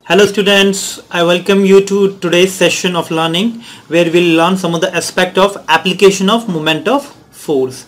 Hello students, I welcome you to today's session of learning where we'll learn some of the aspect of application of moment of force.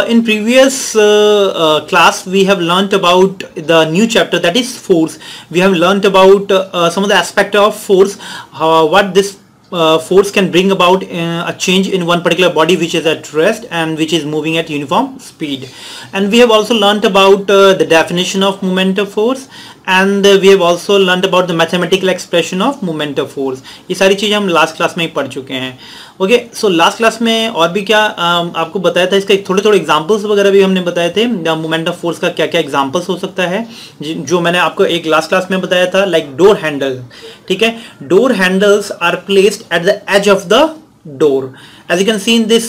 In previous class we have learnt about the new chapter, that is force. We have learnt about some of the aspect of force, what this force can bring about a change in one particular body which is at rest and which is moving at uniform speed. And we have also learnt about the definition of moment of force, and we have also learnt about the mathematical expression of moment of force. ये सारी चीज़ें हम last class में ही पढ़ चुके हैं. Okay, so last class में और भी क्या आपको बताया था, इसका थोड़े थोड़े एग्जांपल्स वगैरह भी हमने बताए थे. मोमेंट ऑफ फोर्स का क्या क्या एग्जांपल्स हो सकता है जो मैंने आपको एक लास्ट क्लास में बताया था. Like door handle. ठीक है, door handles are placed at the edge of the door. As you can see in this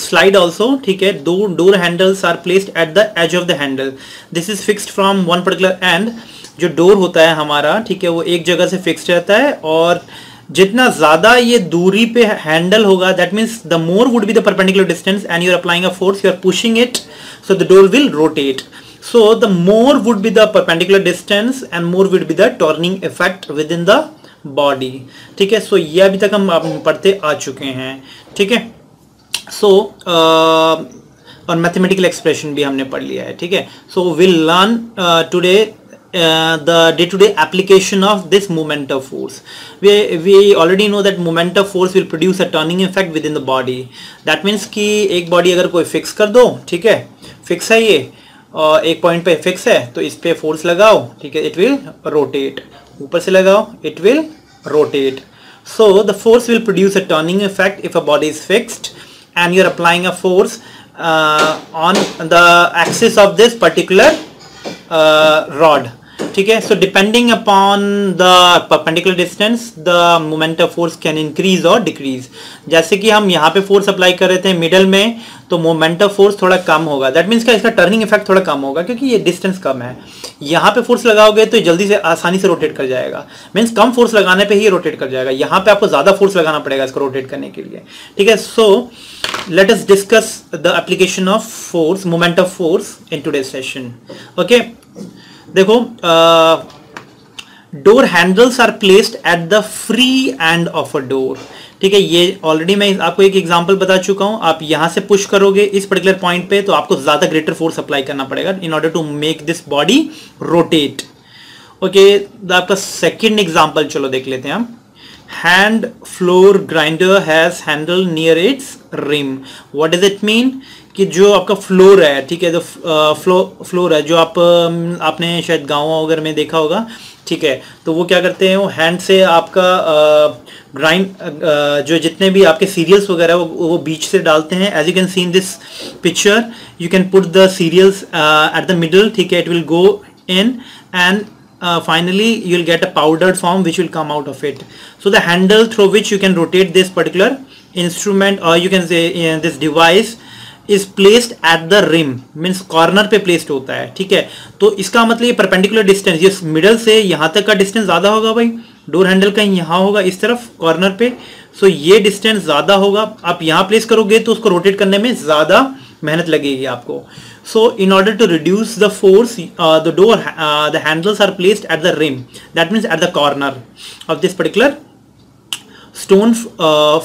slide also, ठीक है, door handles are placed at the edge of the handle. This is fixed from one particular end. जो door होता है हमारा, ठीक है, वो एक जगह से फिक्स रहता है और जितना ज्यादा ये दूरी पे हैंडल होगा, that means the more would be the perpendicular distance and you are applying a force, you are pushing it, so the door will rotate. So the more would be the perpendicular distance and more would be the turning effect within the body. ठीक है, सो ये अभी तक हम पढ़ते आ चुके हैं. ठीक है, सो और मैथमेटिकल एक्सप्रेशन भी हमने पढ़ लिया है. ठीक है, so will learn today the day-to-day application of this moment of force. We already know that moment of force will produce a turning effect within the body. That means कि एक body अगर कोई फिक्स कर दो, ठीक है, fix है ये और एक पॉइंट पे फिक्स है, तो इस पे फोर्स लगाओ, ठीक है, इट विल रोटेट. ऊपर से लगाओ, it will rotate. So the force will produce a turning effect if a body is fixed and you are applying a force on the axis of this particular rod. ठीक है, so depending upon the perpendicular distance the moment of force can increase or decrease. जैसे कि हम यहाँ पे force apply कर रहे थे मिडल में, तो मोमेंट ऑफ फोर्स थोड़ा कम होगा. दैट मीन्स का इसका टर्निंग इफेक्ट थोड़ा कम होगा क्योंकि ये डिस्टेंस कम है. यहाँ पे फोर्स लगाओगे तो जल्दी से आसानी से रोटेट कर जाएगा. मीन्स कम फोर्स लगाने पे ही रोटेट कर जाएगा. यहाँ पे आपको ज्यादा फोर्स लगाना पड़ेगा इसको रोटेट करने के लिए. ठीक है, सो let us discuss the application of force, moment of force in today's session. Okay, देखो, door handles are placed at the free end of a door. ठीक है, ये ऑलरेडी मैं आपको एक एग्जांपल बता चुका हूं. आप यहां से पुश करोगे इस पर्टिकुलर पॉइंट पे तो आपको ज्यादा ग्रेटर फोर्स अप्लाई करना पड़ेगा in order to make this body rotate. Okay, आपका सेकंड एग्जांपल चलो देख लेते हैं हम. Hand flour grinder has handle near its rim. What does it mean कि जो आपका फ्लोर है, ठीक है, जो फ्लोर है जो आपने शायद गाँव वगैरह में देखा होगा. ठीक है, तो वो क्या करते हैं, वो हैंड से आपका ग्राइंड जो जितने भी आपके सीरियल्स वगैरह वो बीच से डालते हैं. As you can see in this picture you can put the cereals at the middle. ठीक है, it will go in and finally you will get a powdered form which will come out of it. So the handle through which you can rotate this particular instrument or you can say this device is placed at the rim, means corner पे placed होता है. ठीक है, तो इसका मतलब ये perpendicular distance, ये मिडल से यहाँ तक का डिस्टेंस ज़्यादा होगा भाई. डोर हैंडल कहीं यहाँ होगा इस तरफ कॉर्नर पे, सो ये डिस्टेंस ज़्यादा होगा. आप यहाँ प्लेस करोगे तो उसको रोटेट करने में ज़्यादा मेहनत लगेगी आपको. So in order to reduce the force, the handles are placed at the rim. That means at the corner of this particular stone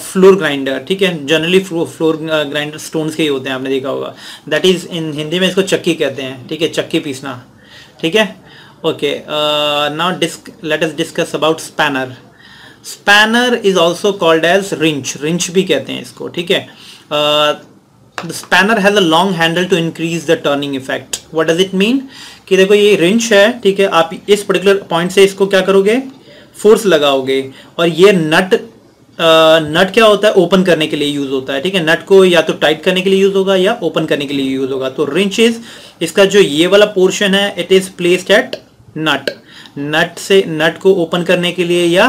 floor grinder. ठीक है, जनरली फ्लोर ग्राइंडर स्टोन्स के ही होते हैं, आपने देखा होगा. दैट इज इन हिंदी में इसको चक्की कहते हैं. ठीक है, चक्की पीसना. ठीक है, okay, now let us discuss about spanner. Spanner is also called as wrench. Wrench भी कहते हैं इसको. ठीक है, the spanner has a long handle to increase the turning effect. What does it mean? कि देखो ये रिंच है, ठीक है, आप इस पर्टिकुलर पॉइंट से इसको क्या करोगे, फोर्स लगाओगे और ये नट क्या होता है, ओपन करने के लिए यूज होता है. ठीक है, नट को या तो टाइट करने के लिए यूज होगा या ओपन करने के लिए यूज होगा. तो रिंच इज, इसका जो ये वाला पोर्शन है, इट इज प्लेस्ड एट नट से नट को ओपन करने के लिए या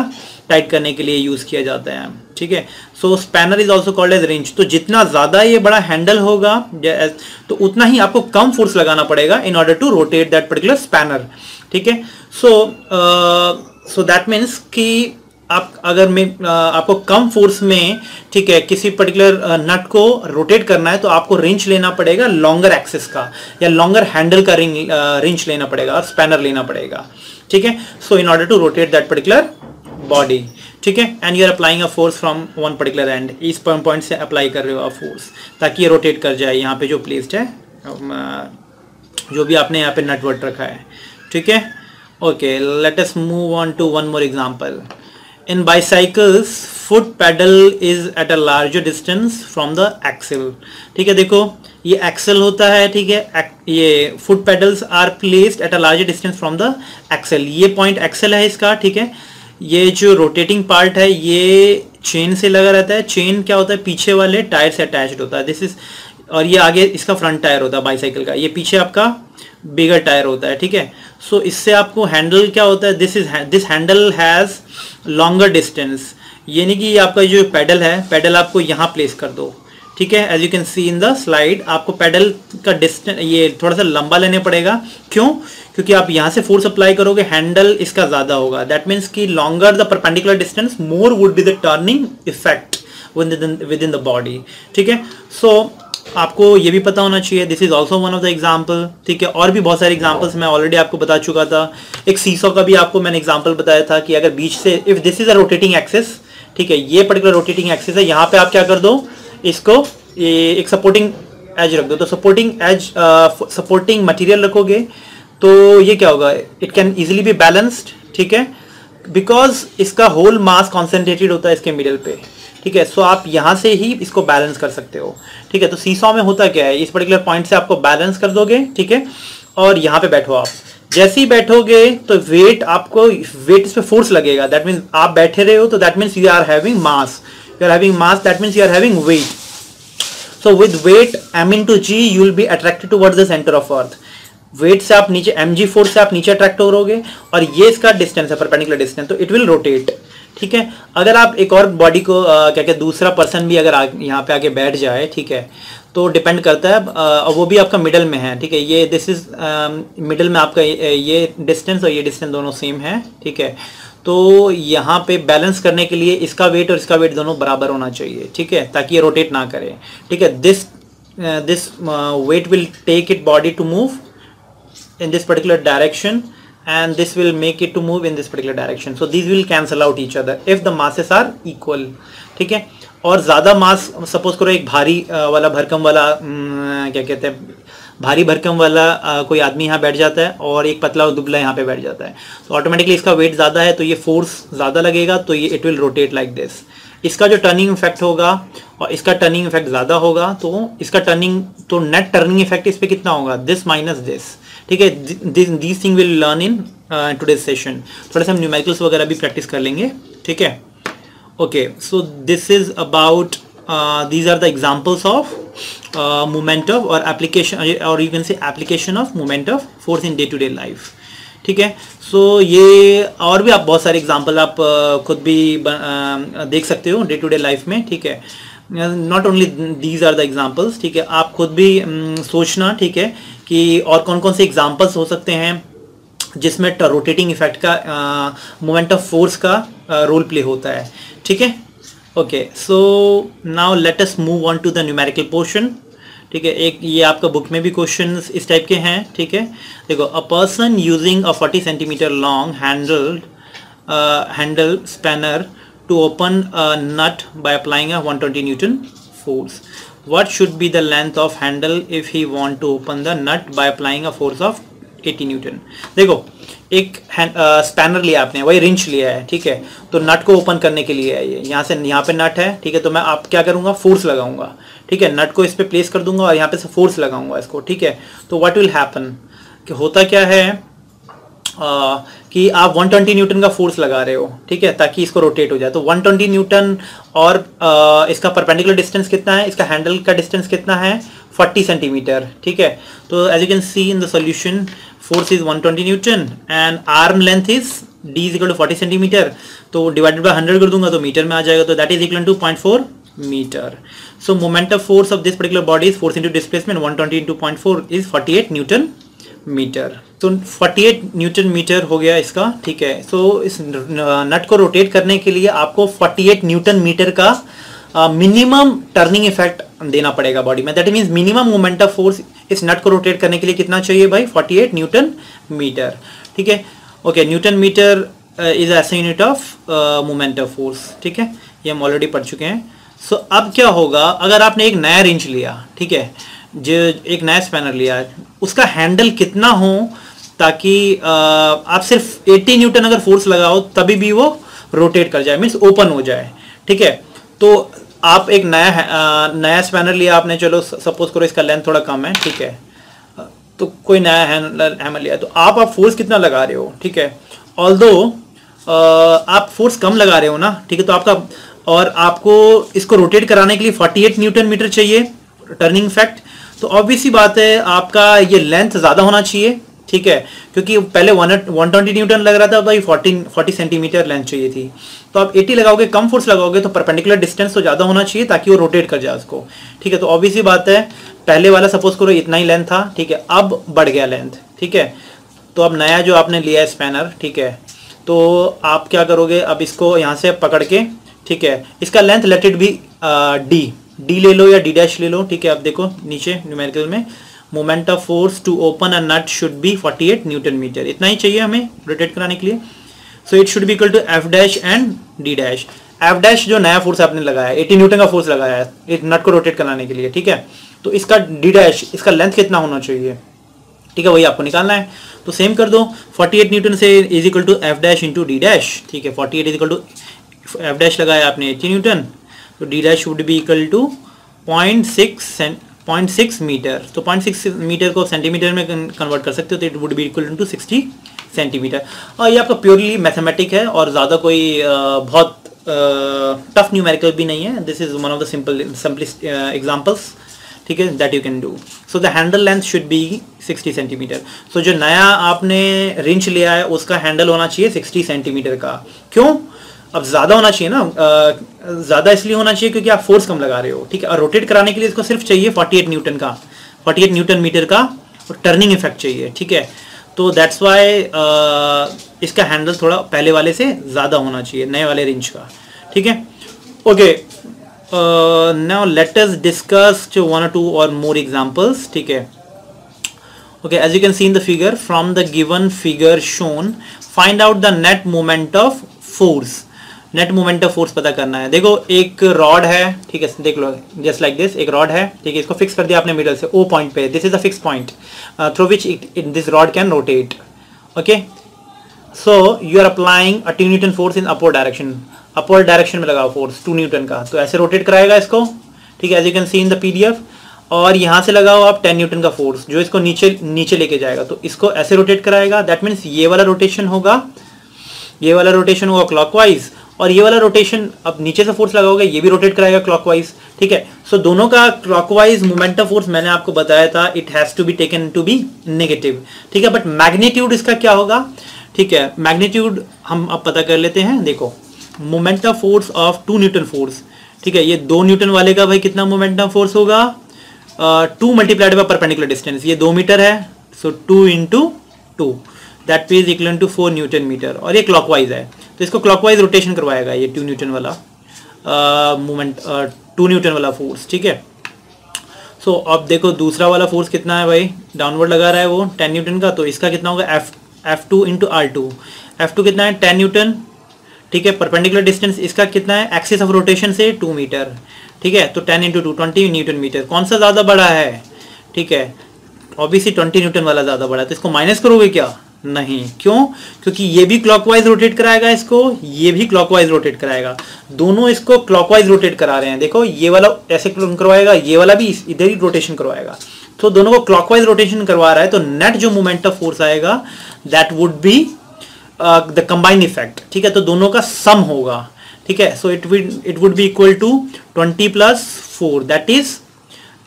टाइट करने के लिए यूज किया जाता है. ठीक है, so spanner is also called as wrench. तो जितना ज्यादा ये बड़ा हैंडल होगा तो उतना ही आपको कम फोर्स लगाना पड़ेगा in order to rotate that particular spanner. ठीक है, सो दैट मीन्स कि आप अगर मैं आपको कम फोर्स में, ठीक है, किसी पर्टिकुलर नट को रोटेट करना है तो आपको रिंच लेना पड़ेगा लॉन्गर एक्सिस का, या लॉन्गर हैंडल का रिंच लेना पड़ेगा और स्पैनर लेना पड़ेगा, ठीक है। So in order to rotate that particular body, ठीक है, and you are applying a force from one particular end, इस पॉइंट से अप्लाई कर रहे हो आप फोर्स ताकि ये रोटेट कर जाए यहाँ पे जो प्लेस्ड है, जो भी आपने यहाँ पे नट वर्ट रखा है, ठीक है। Okay, let us move on to one more example. In bicycles foot pedal is at a larger distance from the axle, ठीक है। देखो ये एक्सल होता है, ठीक है, ये foot pedals are placed at a larger distance from the axle, ये पॉइंट एक्सल है इसका, ठीक है। ये जो रोटेटिंग पार्ट है ये चेन से लगा रहता है, चेन क्या होता है पीछे वाले टायर से अटैच्ड होता है, दिस इज, और ये आगे इसका फ्रंट टायर होता है बाईसाइकिल का, ये पीछे आपका बिगर टायर होता है, ठीक है। सो इससे आपको हैंडल क्या होता है, this handle has longer distance, ये नहीं कि ये आपका जो पेडल है, पेडल आपको यहाँ प्लेस कर दो, ठीक है। As you can see in the slide, आपको पेडल का डिस्टेंस ये थोड़ा सा लंबा लेने पड़ेगा, क्यों, क्योंकि आप यहाँ से फोर्स अप्लाई करोगे, हैंडल इसका ज्यादा होगा, दैट मीन्स कि longer the perpendicular distance more would be the turning effect with in the body, ठीक है। सो आपको ये भी पता होना चाहिए, this is also one of the example, ठीक है। और भी बहुत सारे एग्जाम्पल्स मैं ऑलरेडी आपको बता चुका था, एक सीसॉ का भी आपको मैंने एग्जाम्पल बताया था कि अगर बीच से, if this is a rotating axis, ठीक है, ये पर्टिकुलर रोटेटिंग एक्सिस है, यहाँ पे आप क्या कर दो, इसको एक सपोर्टिंग एज रख दो, तो सपोर्टिंग मटेरियल रखोगे तो ये क्या होगा, it can easily be balanced, ठीक है, बिकॉज इसका होल मास कॉन्सेंट्रेटेड होता है इसके मिडल पे, ठीक है। सो आप यहाँ से ही इसको बैलेंस कर सकते हो, ठीक है। तो सीसॉ में होता क्या है, इस पर्टिकुलर पॉइंट से आपको बैलेंस कर दोगे, ठीक है, और यहाँ पे बैठो आप, जैसे ही बैठोगे तो वेट इस पे फोर्स लगेगा, दैट मीन्स आप बैठे रहे हो तो that means you are having mass, that means you are having weight. So with weight m into g you will be attracted towards the center of earth, weight से आप नीचे mg force से आप नीचे अट्रैक्ट करोगे, और ये इसका डिस्टेंस है, परपेंडिकुलर डिस्टेंस, तो इट विल रोटेट, ठीक है। अगर आप एक और बॉडी को क्या कहते हैं, दूसरा पर्सन भी अगर यहाँ पे आके बैठ जाए, ठीक है, तो डिपेंड करता है, वो भी आपका मिडल में है, ठीक है, ये दिस इज मिडल में आपका ये डिस्टेंस और ये डिस्टेंस दोनों सेम है, ठीक है। तो यहाँ पे बैलेंस करने के लिए इसका वेट और इसका वेट दोनों बराबर होना चाहिए, ठीक है, ताकि ये रोटेट ना करे, ठीक है। This weight will take it body to move in this particular direction and this will make it to move in this particular direction, so these will cancel out each other if the masses are equal, ठीक है। और ज़्यादा मास, suppose करो एक भारी वाला भरकम वाला क्या कहते हैं, भारी भरकम वाला कोई आदमी यहाँ बैठ जाता है और एक पतला और दुबला यहाँ पे बैठ जाता है, तो ऑटोमेटिकली इसका वेट ज़्यादा है तो ये फोर्स ज़्यादा लगेगा, तो ये it will rotate like this. इसका जो टर्निंग इफेक्ट होगा और इसका टर्निंग इफेक्ट ज़्यादा होगा, तो इसका टर्निंग, तो नेट टर्निंग इफेक्ट इस पर कितना होगा, दिस माइनस दिस, ठीक है। This thing will learn in today's session, थोड़ा सा हम न्यूमेरिकल्स वगैरह भी प्रैक्टिस कर लेंगे, ठीक है। Okay, so this is about these are the examples of moment of or application, or you can say application of moment of force in day to day life, ठीक है। सो ये और भी आप बहुत सारे एग्जाम्पल आप खुद भी देख सकते हो डे टू डे लाइफ में, ठीक है। Not only these are the examples, ठीक है, आप खुद भी सोचना, ठीक है, कि और कौन कौन से एग्जाम्पल्स हो सकते हैं जिसमें रोटेटिंग इफेक्ट का मोमेंट ऑफ फोर्स का रोल प्ले होता है, ठीक है। Okay, so now let us move on to the numerical portion, ठीक है। एक ये आपका बुक में भी क्वेश्चंस इस टाइप के हैं, ठीक है। देखो, a person using a 40 centimetre long handle spanner to open a nut by applying a 120 newton force, what should be the length of handle if he want to open the nut by applying a force of 80 Newton. देखो, एक spanner लिया आपने, वही wrench लिया है, ठीक है, तो नट को ओपन करने के लिए है, ये यहाँ से यहाँ पे नट है, ठीक है, तो मैं आप क्या करूँगा, फोर्स लगाऊंगा, ठीक है, नट को इस पे प्लेस कर दूंगा और यहाँ पे से फोर्स लगाऊंगा इसको, ठीक है। तो व्हाट विल हैपन, कि होता क्या है कि आप 120 न्यूटन का फोर्स लगा रहे हो, ठीक है, ताकि इसको रोटेट हो जाए, तो 120 न्यूटन और इसका परपेंडिकुलर डिस्टेंस कितना है, इसका हैंडल का डिस्टेंस कितना है, 40 सेंटीमीटर, ठीक है। तो as you can see in the solution, force is 120 newton and arm length is d is equal to 40 centimetre, तो डिवाइडेड बाय 100 कर दूंगा तो मीटर में आ जाएगा, तो that is equal to 0.4 metre. So moment of force of this particular body is force into displacement, 120 into 0.4 is 48 newton metre. तो 48 newton metre हो गया इसका, ठीक है। सो इस नट को रोटेट करने के लिए आपको 48 न्यूटन मीटर का मिनिमम टर्निंग इफेक्ट देना पड़ेगा बॉडी में। That means minimum moment of force इस नट को रोटेट करने के लिए कितना चाहिए भाई? 48 न्यूटन मीटर, ठीक है। ओके, न्यूटन मीटर इज ऐसा unit of moment of force, ठीक है। ये हम ऑलरेडी पढ़ चुके हैं। सो अब क्या होगा, अगर आपने एक नया रिंच लिया, ठीक है, जो एक नया स्पैनर लिया, उसका हैंडल कितना हो ताकि आप सिर्फ 80 न्यूटन अगर फोर्स लगाओ तभी भी वो रोटेट कर जाए, मीन्स ओपन हो जाए, ठीक है। तो आप एक नया स्पैनर लिया आपने, चलो सपोज करो इसका लेंथ थोड़ा कम है, ठीक है। तो कोई नया हैमर लिया, तो आप फोर्स कितना लगा रहे हो, ठीक है। ऑल्दो आप फोर्स कम लगा रहे हो ना, ठीक है, तो आपका और आपको इसको रोटेट कराने के लिए 48 न्यूटन मीटर चाहिए टर्निंग इफेक्ट। तो ऑब्वियसली बात है आपका ये लेंथ ज़्यादा होना चाहिए, ठीक है, क्योंकि पहले 120 न्यूटन लग रहा था भाई, 40 सेंटीमीटर लेंथ चाहिए थी। तो आप 80 लगाओगे, कम फोर्स लगाओगे तो परपेंडिकुलर डिस्टेंस तो ज़्यादा होना चाहिए ताकि वो रोटेट कर जाए उसको, ठीक है। तो ऑब्वियसली बात है पहले वाला सपोज करो इतना ही लेंथ था, ठीक है, अब बढ़ गया लेंथ, ठीक है। तो अब नया जो आपने लिया है स्पैनर, ठीक है, तो आप क्या करोगे, अब इसको यहाँ से पकड़ के, ठीक है, इसका length let it be D ले लो या डी डैश ले लो, ठीक है। अब देखो नीचे न्यूमेरिकल में moment of force to open a nut should be 48 newton metre, इतना ही चाहिए हमें रोटेट कराने के लिए। So it should be equal to F dash and D dash. F dash जो नया फोर्स आपने लगाया, 80 न्यूटन का फोर्स लगाया है एक नट को रोटेट कराने के लिए, ठीक है। तो इसका डी डैश, इसका लेंथ कितना होना चाहिए, ठीक है, वही आपको निकालना है। तो सेम कर दो, 48 न्यूटन से is equal to F dash into D dash, ठीक है। 48 is equal to F dash लगाया आपने 80 न्यूटन, तो D dash would be equal to 0.6 metre. तो 0.6 मीटर को सेंटीमीटर में कन्वर्ट कर सकते हो, तो it would be equal to 60 centimetre. और ये आपका प्योरली मैथमेटिक है और ज़्यादा कोई बहुत टफ न्यूमेरिकल भी नहीं है। This is one of the simplest examples, ठीक है, that you can do. So the handle length should be 60 centimetre. So जो नया आपने रिंच लिया है उसका हैंडल होना चाहिए 60 सेंटीमीटर का। क्यों? अब ज़्यादा होना चाहिए ना, ज़्यादा इसलिए होना चाहिए क्योंकि आप फोर्स कम लगा रहे हो, ठीक है। और रोटेट कराने के लिए इसको सिर्फ चाहिए 48 न्यूटन का, 48 न्यूटन मीटर का टर्निंग इफेक्ट चाहिए, ठीक है। तो दैट्स वाई इसका हैंडल थोड़ा पहले वाले से ज़्यादा होना चाहिए, नए वाले रिंच का, ठीक है। Okay, now let us discuss 1 or 2 or more examples, ठीक है। Okay, as you can see in the figure, from the given figure shown, find out the net moment of force. Net moment of force पता करना है। देखो एक rod है, ठीक है, देख लो जस्ट लाइक दिस, एक रॉड है, ठीक है, इसको फिक्स कर दिया आपने मिडल से ओ पॉइंट पे। This is a fix point through which this rod can rotate, okay. So you are applying a 2 newton force in upward direction, upward direction में लगाओ फोर्स 2 न्यूटन का, तो ऐसे रोटेट कराएगा इसको, ठीक है, as you can see in the PDF. और यहाँ से लगाओ आप 10 न्यूटन का फोर्स जो इसको नीचे लेके जाएगा, तो इसको ऐसे रोटेट कराएगा। दैट मीन्स ये वाला रोटेशन होगा, ये वाला रोटेशन होगा क्लॉकवाइज, और ये वाला रोटेशन अब नीचे से फोर्स लगाओगे ये भी रोटेट कराएगा क्लॉकवाइज, ठीक है। सो दोनों का क्लॉकवाइज मोमेंट ऑफ फोर्स मैंने आपको बताया था, it has to be taken to be negative, ठीक है। बट मैग्नीट्यूड इसका क्या होगा, ठीक है, मैग्नीट्यूड हम अब पता कर लेते हैं। देखो moment of force of 2 newton force, ठीक है, ये 2 न्यूटन वाले का भाई कितना मोमेंट ऑफ फोर्स होगा, 2 मल्टीप्लाइड बाय परपेंडिकुलर डिस्टेंस, ये 2 मीटर है, so 2 × 2 that is equal to 4 newton metre, और ये क्लॉकवाइज है तो इसको क्लॉकवाइज रोटेशन करवाएगा ये 2 न्यूटन वाला मोमेंट, 2 न्यूटन वाला फोर्स, ठीक है। सो अब देखो दूसरा वाला फोर्स कितना है भाई, डाउनवर्ड लगा रहा है वो 10 न्यूटन का, तो इसका कितना होगा F2 × R2, F2 कितना है 10 न्यूटन, ठीक है। परपेंडिकुलर डिस्टेंस इसका कितना है एक्सिस ऑफ रोटेशन से 2 मीटर, ठीक है, तो 10 × 2 20 न्यूटन मीटर। कौन सा ज़्यादा बड़ा है, ठीक है, ऑब्वियसली 20 न्यूटन वाला ज़्यादा बड़ा है, तो इसको माइनस करोगे क्या, नहीं, क्यों, क्योंकि ये भी क्लॉकवाइज रोटेट कराएगा इसको, ये भी क्लॉकवाइज रोटेट कराएगा, दोनों इसको क्लॉकवाइज रोटेट करा रहे हैं। देखो ये वाला ऐसे करवाएगा, ये वाला भी इधर ही रोटेशन करवाएगा, तो दोनों को क्लॉकवाइज रोटेशन करवा रहा है, तो नेट जो मोमेंट ऑफ फोर्स आएगा that would be the combined effect, ठीक है, तो दोनों का सम होगा, ठीक है। So it would be equal to 20 + 4, that is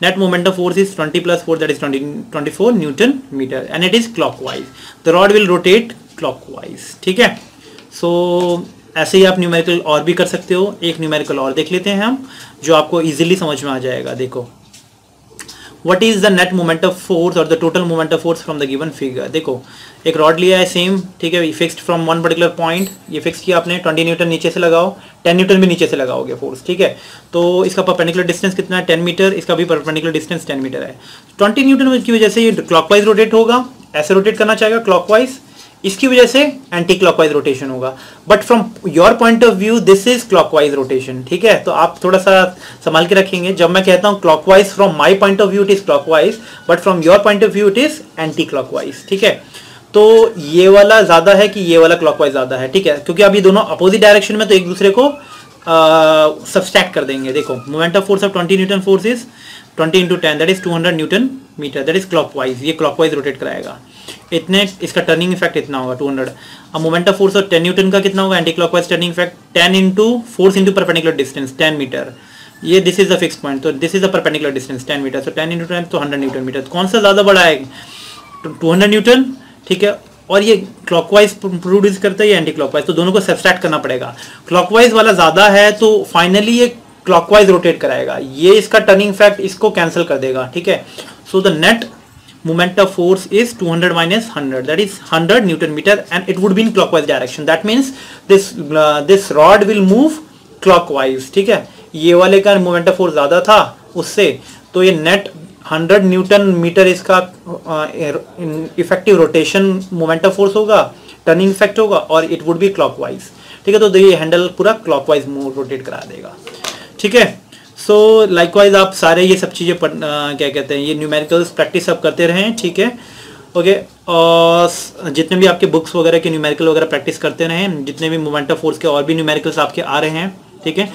net moment of force is 20 + 4, that is 24 Newton meter, and it is clockwise. The rod will rotate clockwise, ठीक है। सो ऐसे ही आप न्यूमेरिकल और भी कर सकते हो। एक न्यूमेरिकल और देख लेते हैं हम जो आपको इजीली समझ में आ जाएगा। देखो what is the net moment of force और the total moment of force from the given figure. देखो एक रॉड लिया है सेम, ठीक है, fixed from one particular point, ये फिक्स किया आपने, 20 न्यूटन नीचे से लगाओ, 10 न्यूटन भी नीचे से लगाओगे फोर्स, ठीक है। तो इसका परपेंडिकुलर डिस्टेंस कितना है 10 मीटर, इसका भी परपेंडिकुलर डिस्टेंस 10 मीटर है। 20 न्यूटन की वजह से ये क्लॉकवाइज रोटेट होगा, ऐसे रोटेट करना चाहेगा क्लॉकवाइज, इसकी वजह से एंटी क्लॉकवाइज रोटेशन होगा। But from your point of view this is clockwise rotation, ठीक है। तो आप थोड़ा सा संभाल के रखेंगे, जब मैं कहता हूं clockwise from my point of view it is clockwise, but from your point of view it is anti clockwise, ठीक है। तो ये वाला ज्यादा है कि ये वाला क्लॉकवाइज ज्यादा है, ठीक है, क्योंकि अब ये दोनों अपोजिट डायरेक्शन में, तो एक दूसरे को सबस्ट्रैक्ट कर देंगे। देखो moment of force of 20 newton force is 20 into 10 that is 200 newton metre, that is clockwise, ये क्लॉकवाइज रोटेट कराएगा। इतने इसका टर्निंग इफेक्ट इतना होगा 200। अब moment of force of 10 newton का कितना होगा anti clockwise turning effect 10 into force into perpendicular distance 10 metre, ये this is the fix point, तो this is the perpendicular distance 10 metre, तो 10 इंटू 10 तो 100 न्यूटन मीटर। कौन सा ज्यादा बड़ा है 200 न्यूटन, ठीक है, और ये क्लॉकवाइज प्रोड्यूस करता है, ये एंटी क्लॉकवाइज, तो दोनों को सब्सट्रैक्ट करना पड़ेगा। क्लॉकवाइज वाला ज्यादा है तो फाइनली ये क्लॉकवाइज रोटेट कराएगा, ये इसका टर्निंग इफेक्ट इसको कैंसिल कर देगा, ठीक है। So the net moment of force is 200 minus 100 that is 100 newton metre and it would be in clockwise direction, that means this rod will move clockwise, ठीक है। ये वाले का मोमेंट ऑफ फोर्स ज्यादा था उससे, तो ये नेट 100 न्यूटन मीटर इसका effective rotation moment of force होगा, टर्निंग इफेक्ट होगा, और इट वुड बी क्लॉकवाइज, ठीक है। तो ये हैंडल पूरा क्लॉकवाइज मूव रोटेट करा देगा, ठीक है। सो लाइकवाइज आप सारे ये सब चीज़ें क्या कहते हैं, ये न्यूमेरिकल्स प्रैक्टिस आप करते रहें, ठीक है, ओके। और जितने भी आपके बुक्स वगैरह के न्यूमेरिकल वगैरह प्रैक्टिस करते रहें, जितने भी मोमेंट ऑफ फोर्स के और भी न्यूमेरिकल्स आपके आ रहे हैं, ठीक है।